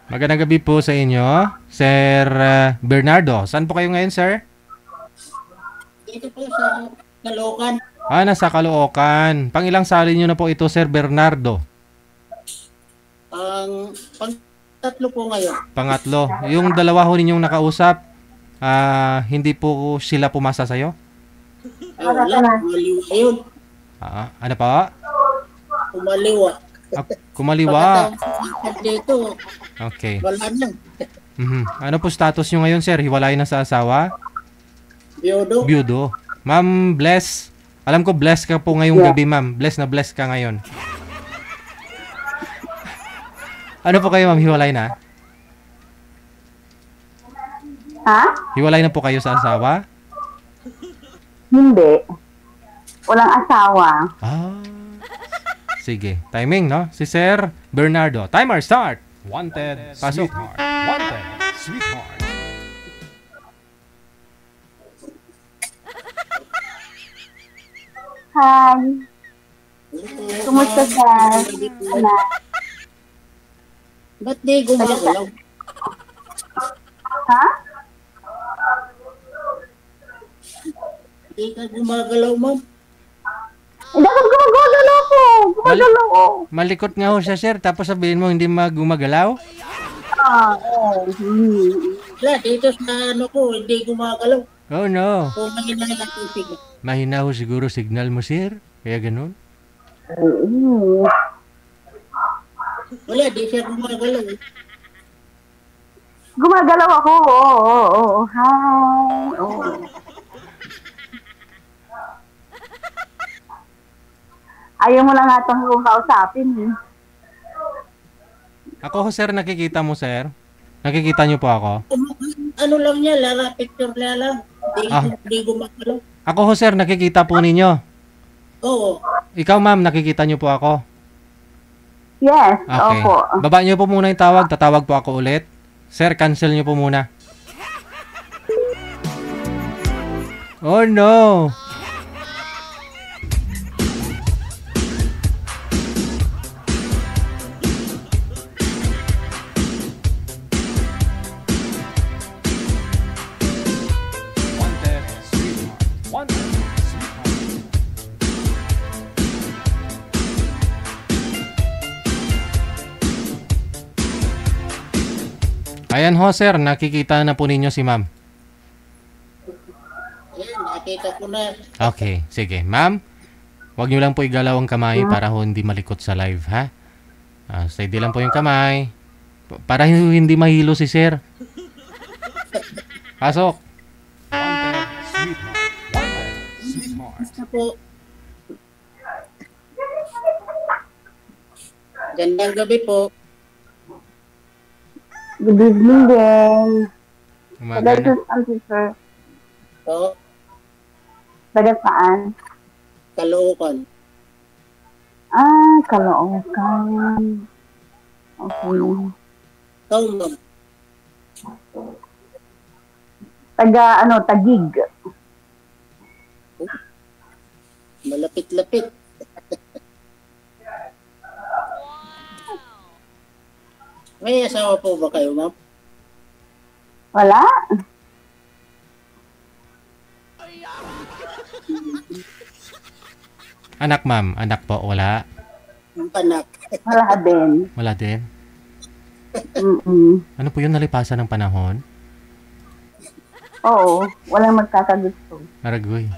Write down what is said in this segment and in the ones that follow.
Magandang gabi po sa inyo, Sir Bernardo. Saan po kayo ngayon, sir? Dito po sa Caloocan. Nasa Caloocan. Pangilang sali nyo na po ito, Sir Bernardo? Ang pang-tatlo po ngayon. Pangatlo. Yung dalawa ho ninyong nakausap, hindi po sila pumasa sa'yo? Wala, kumaliwa yun. Ano pa? Kumaliwa. Kumaliwa. Dito, Okay. wala na. Ano po status nyo ngayon, sir? Hiwalay na sa asawa? Biodo. Byudo. Ma'am, bless. Alam ko bless ka po ngayong gabi, ma'am. Bless na bless ka ngayon. Ano po kayo, ma'am? Hiwalay na? Ha? Hiwalay na po kayo sa asawa? Hindi. Walang asawa. Sige. Timing, no? Si Sir Bernardo. Timer start. Wanted. Pasok. Wanted. Sweetheart. Hi. Kumusta ka? Anak? Ba't di gumagalaw? Ha? Di ka gumagalaw, ma'am. Hindi ako gumagalaw ko. Gumagalaw ko. Malikot nga ho siya, sir. Tapos sabihin mo, hindi gumagalaw? Oo. Wala, dito sa ano ko, hindi gumagalaw. Oh, no. Kung mahina lang tubig. Mahina ho siguro signal mo, sir. Kaya ganun. Oo. Wala, di siya gumagalaw. Gumagalaw ako. Oo. Hi. Oo. Ayaw mo lang atang kung kausapin eh. Ako ho, sir, nakikita mo, sir. Nakikita niyo po ako? Ano lang niya, lara picture niya lang. Di gumagalaw. Ako ho, sir, nakikita po ninyo. Oo. Ikaw, ma'am, nakikita niyo po ako? Yes. Okay. Opo. Baba niyo po muna yung tawag. Tatawag po ako ulit. Sir, cancel niyo po muna. Oh, no. Ayan ho, sir. Nakikita na po ninyo si ma'am. Ayan, nakita ko na. Okay, sige. Ma'am, huwag nyo lang po igalaw ang kamay para ho hindi malikot sa live, ha? Steady lang po yung kamay. Para hindi mahilo si sir. Pasok. Basta po. Gandang gabi po. Good evening din. Umaga na. Ang teacher. Oo. Taga saan? Caloocan. Caloocan. Okay. Ikaw, ma'am. Tagig. Malapit-lapit. May asawa po ba kayo, ma'am? Wala? Anak, ma'am. Anak po. Wala. Ang anak. Wala din. Wala din. Mm-mm. Ano po yun? Nalipasan ng panahon? Oo. Walang magkakagusto. Aragoy.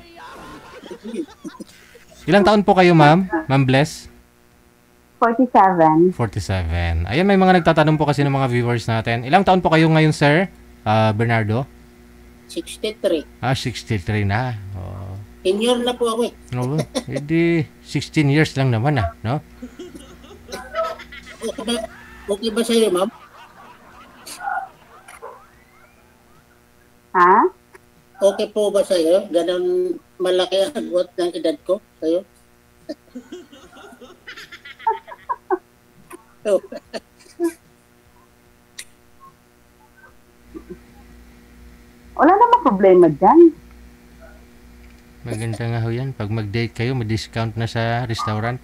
Ilang taon po kayo, ma'am? Ma'am Bless? 47. 47. Ayan, may mga nagtatanong po kasi ng mga viewers natin. Ilang taon po kayo ngayon, sir? Bernardo? 63. 63 na. Oh. Senior na po ako eh. No, edi 16 years lang naman no? Okay ba sa'yo, ma'am? Ha? Okay po ba sa'yo? Ganon malaki ang agwat ng edad ko sa'yo? Wala namang problema dyan. Maganda nga ho yan. Pag mag-date kayo, may discount na sa restaurant.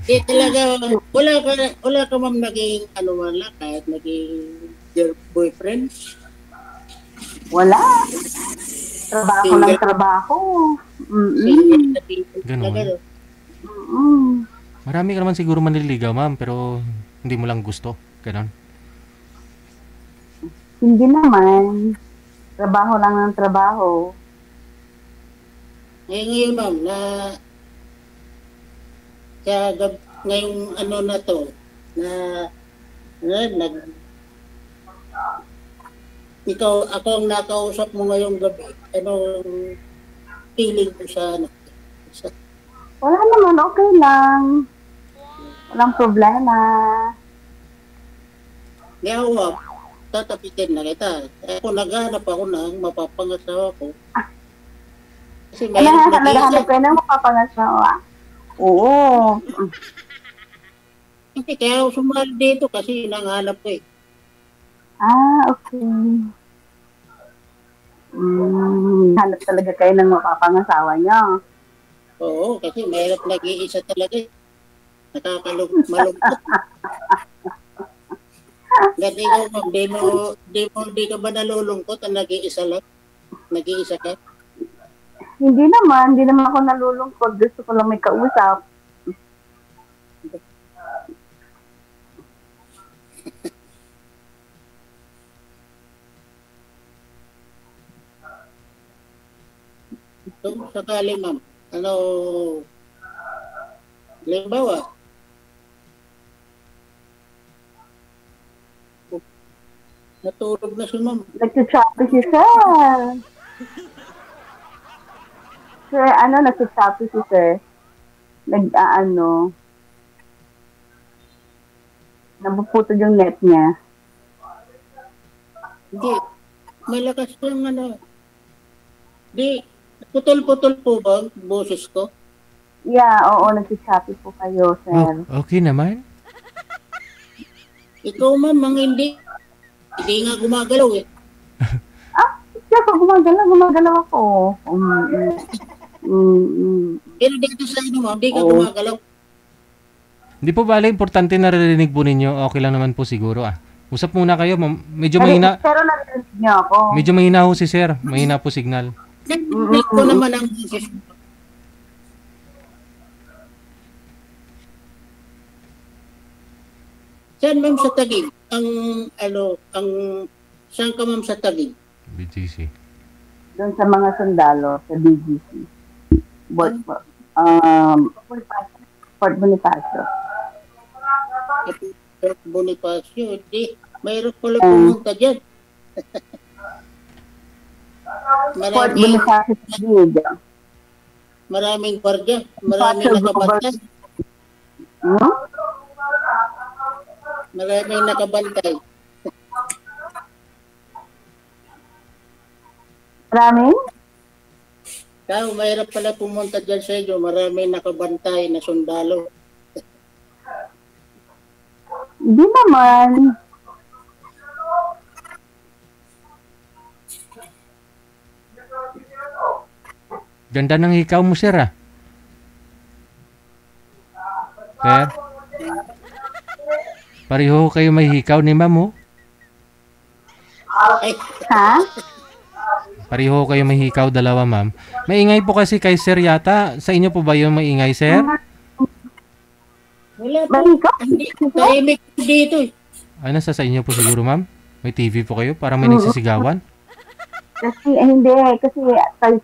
Di talaga, wala ka ma'am naging ano wala, kahit naging boyfriend. Wala. Trabaho lang trabaho. Single na single Ganun. talaga. Marami ka naman siguro manliligaw, ma'am, pero hindi mo lang gusto. Ganon. Hindi naman. Trabaho lang ng trabaho. Ngayon ma'am, ngayong ano na to, nag, ako ang nakausap mo ngayong gabi, anong feeling mo sa ano? Wala naman, okay lang. Walang problema. Ngayon, tatapitin na kita. Ako naghahanap ako ng mapapangasawa ko. Kasi may Naghahanap kayo ng mapapangasawa. Oo. Hindi, kaya ako sumali dito kasi nanghanap ko eh. Okay. Hanap talaga kayo ng mapapangasawa niyo. Oo, kasi mahirap nag-iisa talaga eh. Malungkot. Dati ikaw, ma'am, di ka ba nalulungkot ang nag-iisa lang? Nag-iisa ka? Hindi naman ako nalulungkot. Gusto ko lang may kausap. So, sakali ma'am, halimbawa, natulog na si ma'am. Nagsichapi si Sir. Sir, nagsichapi si Sir. Nabuputol yung net niya. Hindi, malakas yung Di, putol-putol po ba ang boses ko? Yeah, oo, nagsichapi po kayo, Sir. Okay naman. Ikaw ma'am, hindi nga gumagalaw eh. Siya po, gumagalaw ako. Pero dito sa inyo ma'am, di ka gumagalaw. Hindi po bale, importante na narinig po ninyo. Okay lang naman po siguro Usap muna kayo, ma'am. Medyo mahina. Pero narinig niyo ako. Medyo mahina ho si Sir. Mahina po signal. Nag-break ko naman ang boses mo. Saan ma'am sa Taguig? Saan ka ma'am sa Taguig? BGC. Doon sa mga sundalo, sa BGC. Fort Bonifacio. Fort Bonifacio, hindi. Mayroon pala pumunta dyan. Fort Bonifacio sa Taguig. Maraming gwardiya. Maraming nakabantay. Maraming nakabantay. Maraming? Kaya mahirap pala pumunta dyan sa inyo. Maraming nakabantay na sundalo. Hindi naman. Ganda ng hikaw mo, Sir, Sir? Pareho kayo may hikaw ni ma'am, Ha? Pareho kayo may hikaw, dalawa, ma'am. Maingay po kasi kay Sir yata. Sa inyo po ba yung maingay, Sir? Wala po. Mahika? Tahimik dito eh. Nasa sa inyo po siguro, ma'am? May TV po kayo? Parang may nagsisigawan? Kasi, hindi. Kasi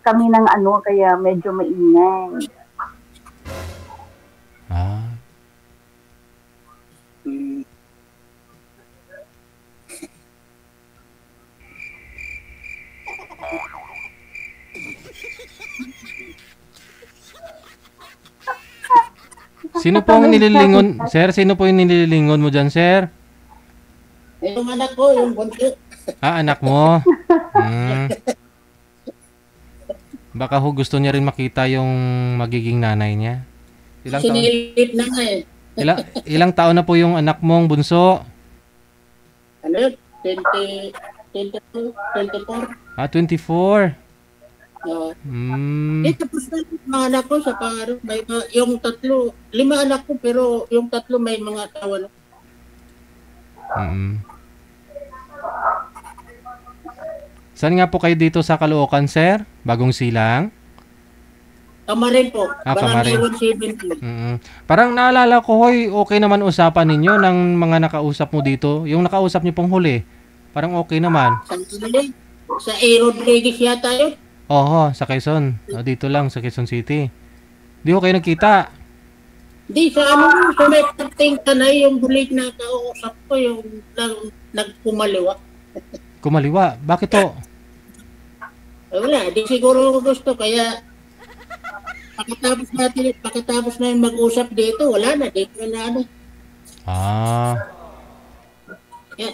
kami ng kaya medyo maingay. Sino po ang nililingon? Sir, sino po yung nililingon mo dyan, Sir? Yung anak ko, yung bunso. Anak mo? Baka ho gusto niya rin makita yung magiging nanay niya. Sinilip na nga eh. Ilang taon na po yung anak mong bunso? 24. 24. Hmm. Tapos na yung mga anak ko sa pangarap. Yung 5 anak ko, pero yung 3 may mga asawa na. Mm. Saan nga po kayo dito sa Caloocan, sir? Bagong Silang? Kamarin po. Kamarin. Barangay 170. Parang naalala ko, hoy, okay naman usapan ninyo ng mga nakausap mo dito. Yung nakausap niyo pong huli, parang okay naman. Sa A. Rodriguez yata yun. Oho, sa Quezon. Dito lang, sa Quezon City. Di ko kayo nagkita. Di, sa sa may pating tanay, yung bulig na kausap ko, yung nagpumaliwa. Kumaliwa. Bakit to? Wala, di siguro gusto, kaya pagkatapos na mag-usap dito, wala na, dito na ano. Kaya,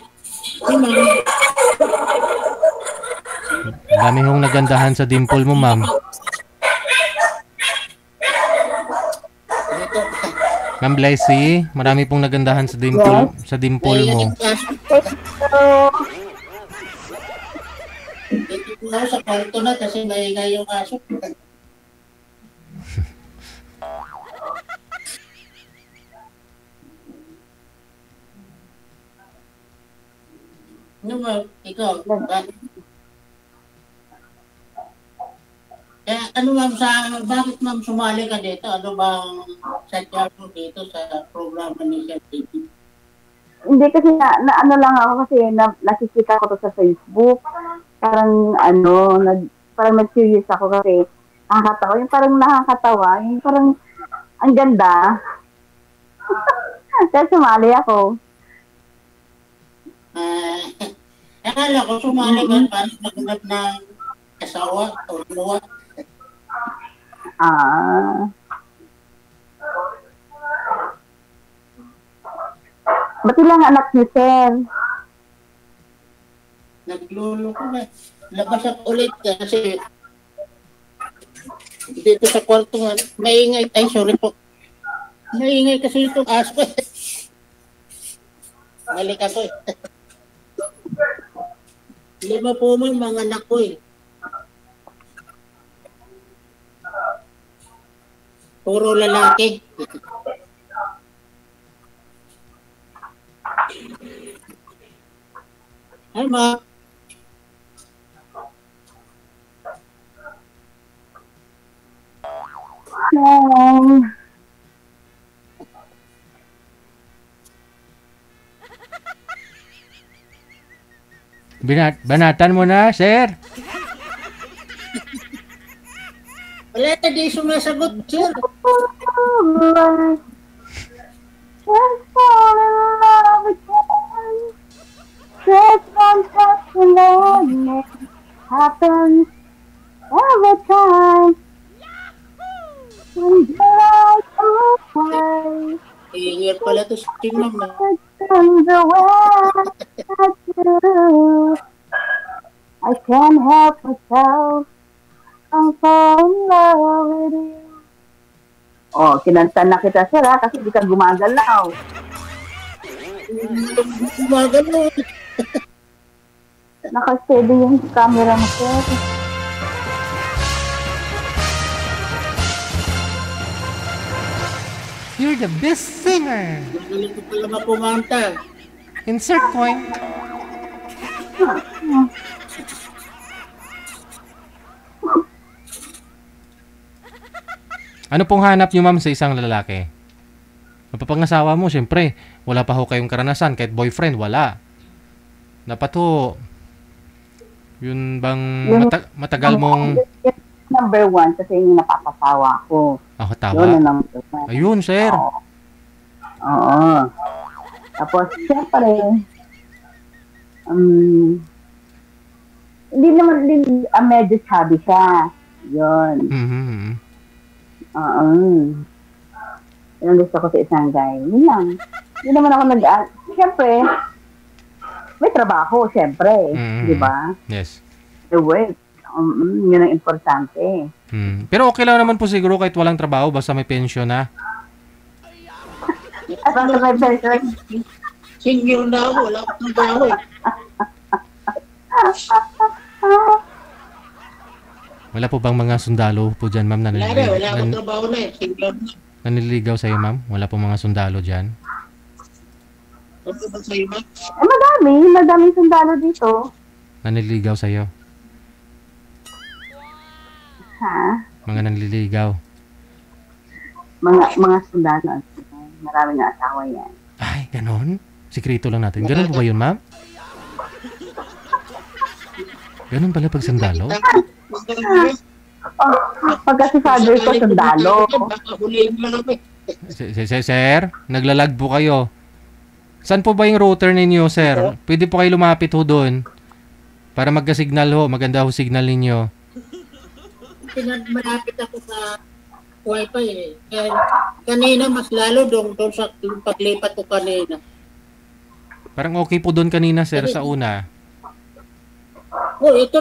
dami hong nagandahan sa dimple mo, ma'am. Ma'am Blessy, marami pong nagandahan sa dimple mo. dito na sa kwarto na kasi maingay yung aso. Ano ba, ikaw? Ano ma'am, bakit ma'am sumali ka dito? Ano bang sadya mo dito sa programa ni Sir TV? Hindi kasi na ano lang ako kasi nakikita ko to sa Facebook. Parang parang nag-curious ako kasi nakakatawa. Yung parang nakakatawa. Yung parang ang ganda. Kaya sumali ako. Akala ko sumali ka para nagunap ng asawa o luwa. Ba't ilang anak niyo, sir? Naglulo ko na. Labas ako ulit kasi dito sa kwarto nga, maingay. Ay, sorry po. Maingay kasi itong aso. Balik ako eh. 5 po man mga anak ko eh. Puro lalaki. Ay, ma. Banatan mo na, sir. Wala na di sumasagot, sir. Just fall in love again. Just one touch alone happens every time. When the light goes away, Ingir pala to si ma'am. turns away at you. I can't help myself. I'm falling in love with you. Oh, kinanta na kita, sir, ha? Kasi di ka gumagalaw. Gumagano. Naka-steady yung camera mo, sir. You're the best singer. Magaling ko pala mapumanta. Insert coin. Ano pong hanap niyo, ma'am, sa isang lalaki? Mapapangasawa mo, syempre, wala pa ho kayong karanasan, kahit boyfriend, wala. Dapat ho, yun bang matagal mong... Number 1, kasi yung napapasawa ko. Ako, Yun tawa. ang number 1. Ayun, sir. Oo. Tapos, syempre, hindi naman din, medyo chubby siya. Yun. Mhm. Oo. Yun ang gusto ko sa isang guy. Yun lang. Hindi naman ako Siyempre, may trabaho, siyempre. Di ba? Yes. The work. Yun ang importante. Pero okay lang naman po siguro kahit walang trabaho, basta may pension na. At basta may pension. Senior na ako, wala akong trabaho eh. Wala po bang mga sundalo po dyan, ma'am, Wala akong trabaho na eh. nanililigaw sa'yo, ma'am? Wala po mga sundalo dyan? Ano ba sa'yo, ma'am? Madaming sundalo dito. Nanililigaw sa'yo? Ha? Mga nanliligaw? Mga sundalo. Marami na asawa yan. Ay, ganon? Sikreto lang natin. Ganon po ba yun, ma'am? Ganon pala pag sundalo? Pagka si father ko, sundalo. Sir, naglalag po kayo. Saan po ba yung router ninyo, sir? Pwede po kayo lumapit ho doon. Para magka-signal ho. Maganda ho signal ninyo. Malapit ako sa wifi eh. Kaya kanina mas lalo doon sa paglipat ko kanina. Parang okay po doon kanina, sir, sa una. Oh, ito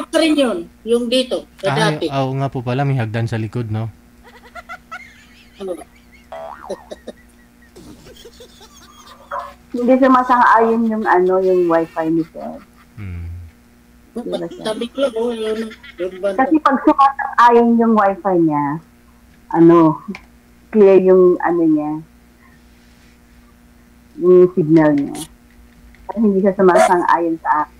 pa rin yun. Yung dito, sa dati. Oo nga po pala. May hagdan sa likod, no? Hindi sumasang-ayon yung yung wifi ni sir. Sabi ko, yun ba? Kasi pag sumasang-ayon yung wifi niya, clear yung niya, yung signal niya. Kasi hindi siya sumasang-ayon sa akin.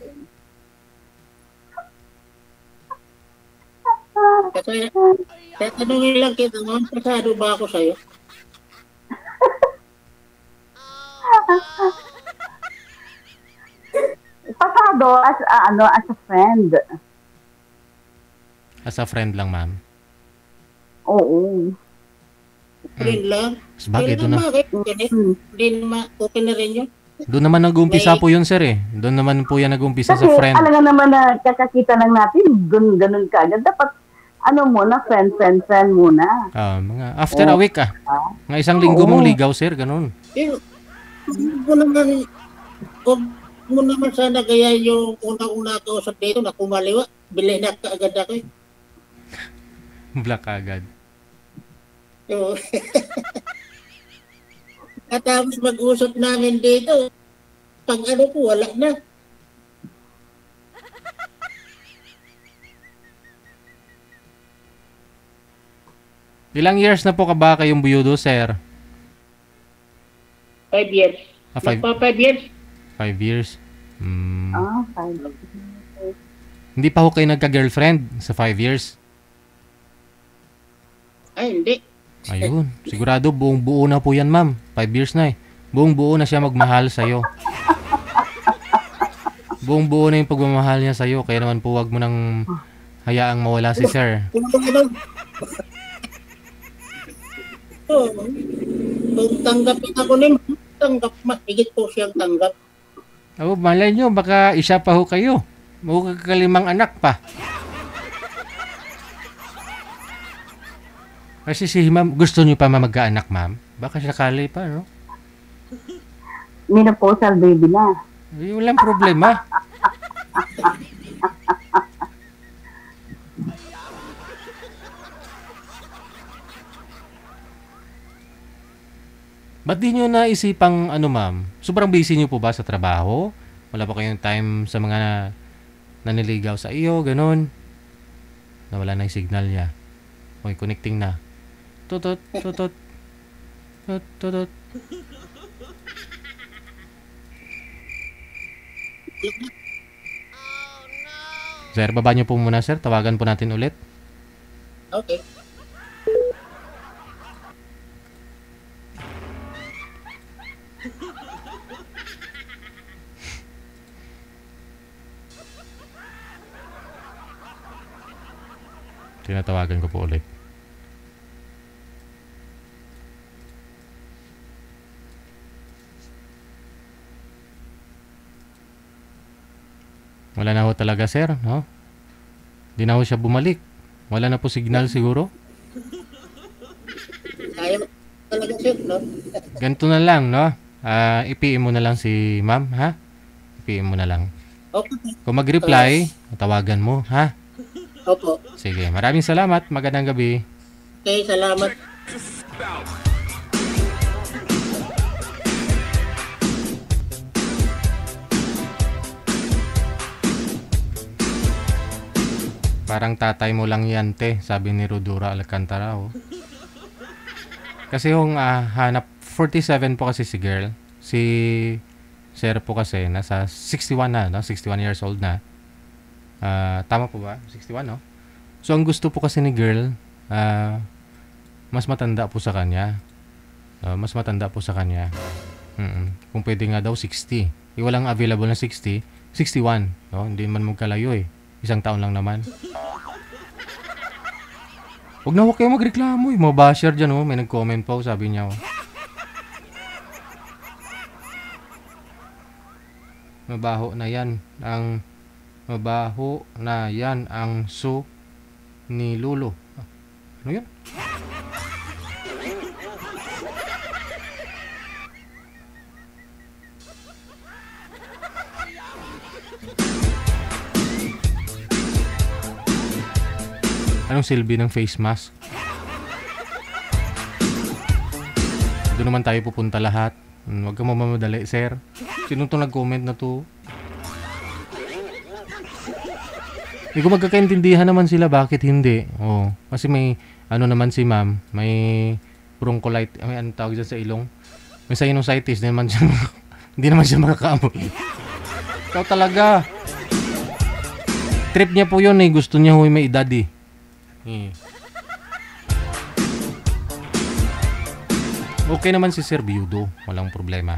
Kasi, tanongin lang kita, pasado ba ako sa'yo? Pasado as a friend. As a friend lang, ma'am. Oo. Friend lang? Bakit doon na? Hindi naman, okay na rin yun. Doon naman nag-umpisa po yun, sir eh. Doon naman po yan nag-umpisa sa friend. Kasi alam naman na kakakita lang natin, ganun ka. Dapat, muna, friend muna. Mga after a week Nga isang linggo mong ligaw, sir, ganun. Huwag mo naman sana gaya yung unang-una kausap dito na kumaliwa. Bilhin na kaagad ako eh. Black agad. So, at tapos mag-usap namin dito, pag po, wala na. Ilang years na po ka ba kayong buyudo, sir? 5 years. 5 years? 5 years. 5 years. Hindi pa ho kayo nagka-girlfriend sa 5 years? Ay, hindi. Ayun. Sigurado buong buo na po yan, ma'am. 5 years na eh. Buong buo na siya magmahal sa'yo. Buong buo na yung pagmamahal niya sa'yo. Kaya naman po wag mo nang hayaang mawala si sir. Kung tanggapin ako tanggap, mahigit po siyang tanggap. Malay nyo, baka isa pa ho kayo. Mukha kalimang anak pa. Kasi si ma'am, gusto niyo pa magkaanak, ma'am? Baka sakali pa, no? Menopausal baby na. Walang problema. Ba't di nyo naisipang, ma'am? Sobrang busy nyo po ba sa trabaho? Wala pa kayong time sa mga naniligaw sa iyo, ganun? Nawala na yung signal niya. Okay, connecting na. Tutot, tutot. Tutot, tutot. Sir, baba nyo po muna, sir. Tawagan po natin ulit. Okay. Tinatawagan ko po ulit. Wala na ho talaga, sir, no? Di na ho siya bumalik. Wala na po signal siguro. Ayaw talaga siya, no? Ganito na lang, no? I-PM mo na lang si ma'am, ha? I-PM mo na lang. Okay. Kung mag-reply, tawagan mo, ha? Opo. Sige, maraming salamat. Magandang gabi. Okay, salamat. Parang tatay mo lang yan, te, sabi ni Rodura Alcantara. Oh. Kasi yung hanap, 47 po kasi si girl. Si sir po kasi, nasa 61 na, no? 61 years old na. Tama po ba? 61, no? So, ang gusto po kasi ni girl, mas matanda po sa kanya. Mas matanda po sa kanya. Kung pwede nga daw, 60. Walang available na 60, 61. No? Hindi man magkalayo eh. Isang taon lang naman. Huwag na huwag kayo magreklamo eh. Mga basher dyan oh. May nag-comment po, sabi niya oh. Mabaho na yan ang su ni Lolo. Ano yun? Anong silbi ng face mask? Doon naman tayo pupunta lahat. Huwag kang mamamadali, sir. Sino itong nag-comment na to? Hindi ko magkakaintindihan naman sila bakit hindi. Kasi may ano naman si ma'am, may bronchiolitis, may ano tawag dyan sa ilong. May sinusitis, hindi naman siya makakaamoy. Ikaw talaga. Trip niya po yun eh. Gusto niya may edad eh. Okay naman si Sir Biudo, walang problema.